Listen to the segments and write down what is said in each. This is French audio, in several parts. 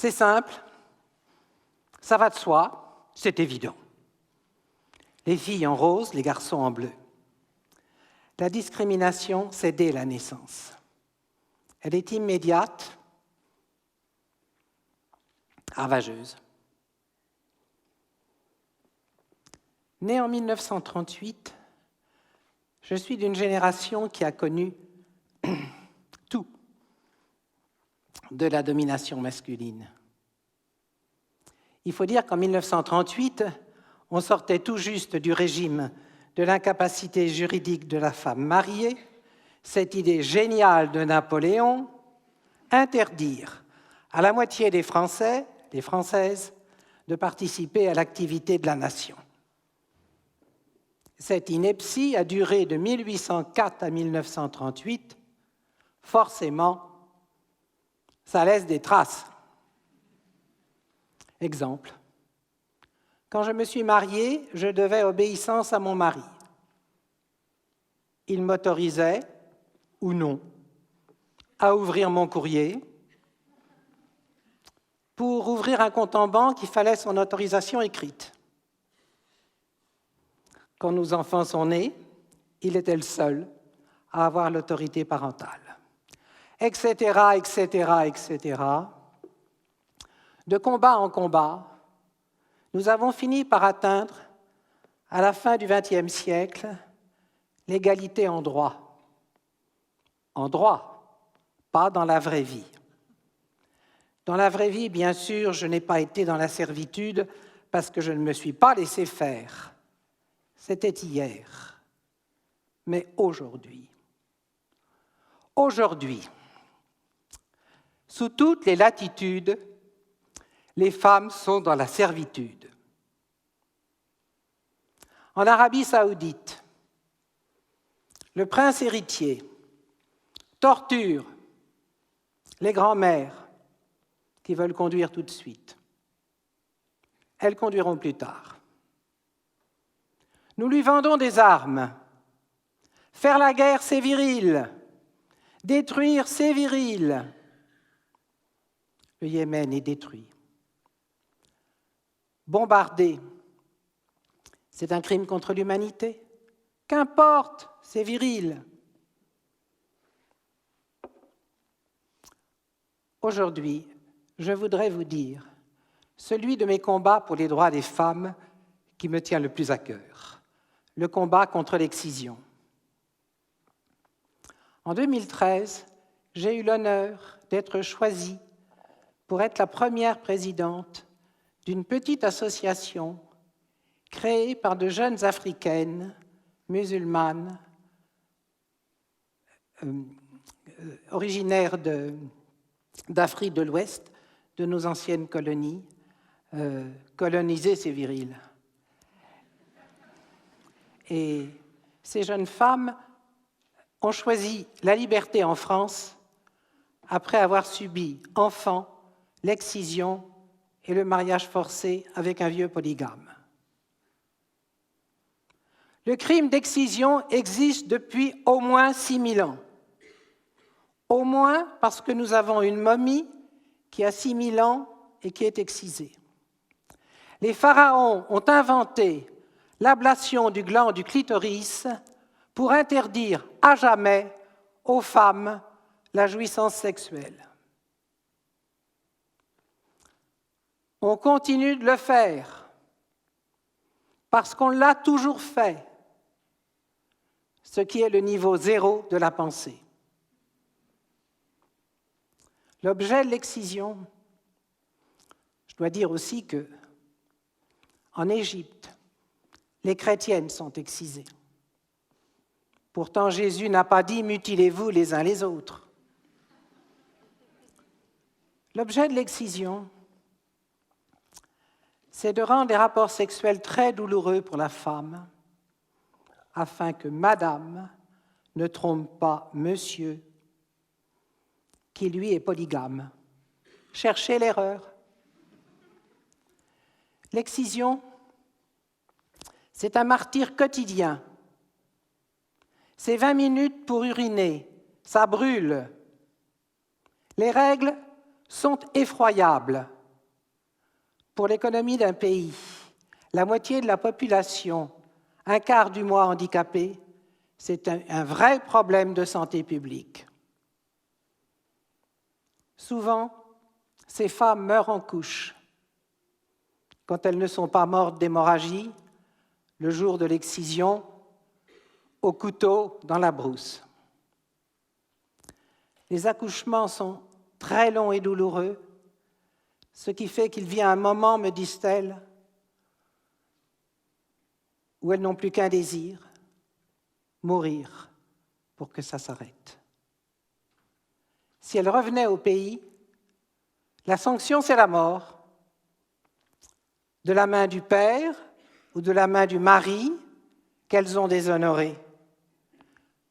C'est simple, ça va de soi, c'est évident. Les filles en rose, les garçons en bleu. La discrimination, c'est dès la naissance. Elle est immédiate, ravageuse. Né en 1938, je suis d'une génération qui a connu tout de la domination masculine. Il faut dire qu'en 1938, on sortait tout juste du régime de l'incapacité juridique de la femme mariée, cette idée géniale de Napoléon, interdire à la moitié des Français, des Françaises, de participer à l'activité de la nation. Cette ineptie a duré de 1804 à 1938. Forcément, ça laisse des traces. Exemple. Quand je me suis mariée, je devais obéissance à mon mari. Il m'autorisait, ou non, à ouvrir mon courrier. Pour ouvrir un compte en banque, il fallait son autorisation écrite. Quand nos enfants sont nés, il était le seul à avoir l'autorité parentale. Etc., etc., etc. De combat en combat, nous avons fini par atteindre, à la fin du XXe siècle, l'égalité en droit. En droit, pas dans la vraie vie. Dans la vraie vie, bien sûr, je n'ai pas été dans la servitude parce que je ne me suis pas laissé faire. C'était hier. Mais aujourd'hui, sous toutes les latitudes, les femmes sont dans la servitude. En Arabie saoudite, le prince héritier torture les grands-mères qui veulent conduire tout de suite. Elles conduiront plus tard. Nous lui vendons des armes. Faire la guerre, c'est viril. Détruire, c'est viril. Le Yémen est détruit. Bombarder, c'est un crime contre l'humanité. Qu'importe, c'est viril. Aujourd'hui, je voudrais vous dire celui de mes combats pour les droits des femmes qui me tient le plus à cœur, le combat contre l'excision. En 2013, j'ai eu l'honneur d'être choisie pour être la première présidente d'une petite association créée par de jeunes Africaines, musulmanes, originaires d'Afrique de l'Ouest, de nos anciennes colonies. Coloniser, c'est viril. Et ces jeunes femmes ont choisi la liberté en France après avoir subi, enfant, l'excision et le mariage forcé avec un vieux polygame. Le crime d'excision existe depuis au moins 6000 ans. Au moins parce que nous avons une momie qui a 6000 ans et qui est excisée. Les pharaons ont inventé l'ablation du gland du clitoris pour interdire à jamais aux femmes la jouissance sexuelle. On continue de le faire parce qu'on l'a toujours fait, ce qui est le niveau zéro de la pensée. L'objet de l'excision, je dois dire aussi que en Égypte, les chrétiennes sont excisées. Pourtant, Jésus n'a pas dit « mutilez-vous les uns les autres ». L'objet de l'excision, c'est de rendre les rapports sexuels très douloureux pour la femme, afin que madame ne trompe pas monsieur, qui lui est polygame. Cherchez l'erreur. L'excision, c'est un martyre quotidien. C'est 20 minutes pour uriner, ça brûle. Les règles sont effroyables. pour l'économie d'un pays, la moitié de la population, un quart du mois handicapé, c'est un vrai problème de santé publique. Souvent, ces femmes meurent en couche. Quand elles ne sont pas mortes d'hémorragie, le jour de l'excision, au couteau dans la brousse. Les accouchements sont très longs et douloureux, ce qui fait qu'il vient un moment, me disent-elles, où elles n'ont plus qu'un désir, mourir pour que ça s'arrête. Si elles revenaient au pays, la sanction, c'est la mort, de la main du père ou de la main du mari qu'elles ont déshonoré.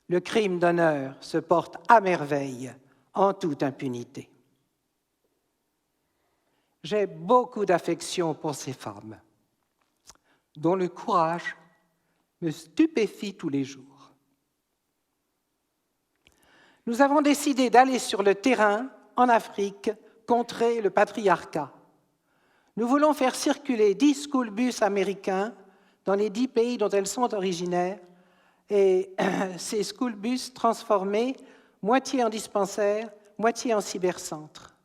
Le crime d'honneur se porte à merveille, en toute impunité. J'ai beaucoup d'affection pour ces femmes, dont le courage me stupéfie tous les jours. Nous avons décidé d'aller sur le terrain, en Afrique, contrer le patriarcat. Nous voulons faire circuler 10 school bus américains dans les 10 pays dont elles sont originaires, et ces school bus transformés, moitié en dispensaires, moitié en cybercentres.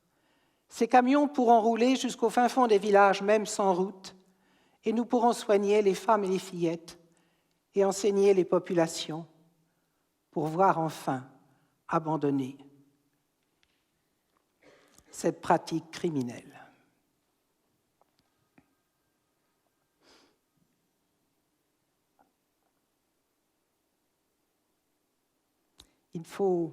Ces camions pourront rouler jusqu'au fin fond des villages, même sans route, et nous pourrons soigner les femmes et les fillettes et enseigner les populations pour voir enfin abandonner cette pratique criminelle. Il faut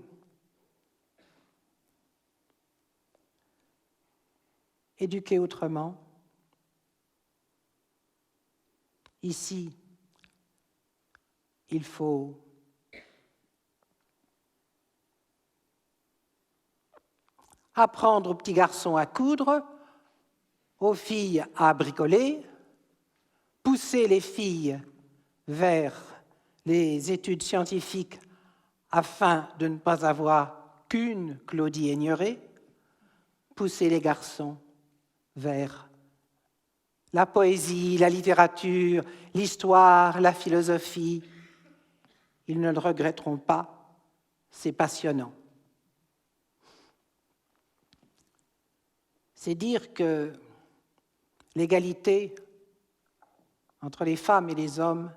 éduquer autrement. Ici, il faut apprendre aux petits garçons à coudre, aux filles à bricoler, pousser les filles vers les études scientifiques afin de ne pas avoir qu'une Claudie Aigneret, pousser les garçons vers la poésie, la littérature, l'histoire, la philosophie. Ils ne le regretteront pas, c'est passionnant. C'est dire que l'égalité entre les femmes et les hommes,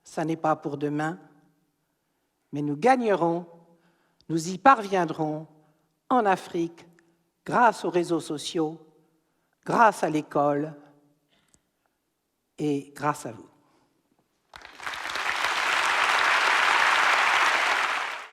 ça n'est pas pour demain, mais nous gagnerons, nous y parviendrons en Afrique grâce aux réseaux sociaux, grâce à l'école et grâce à vous.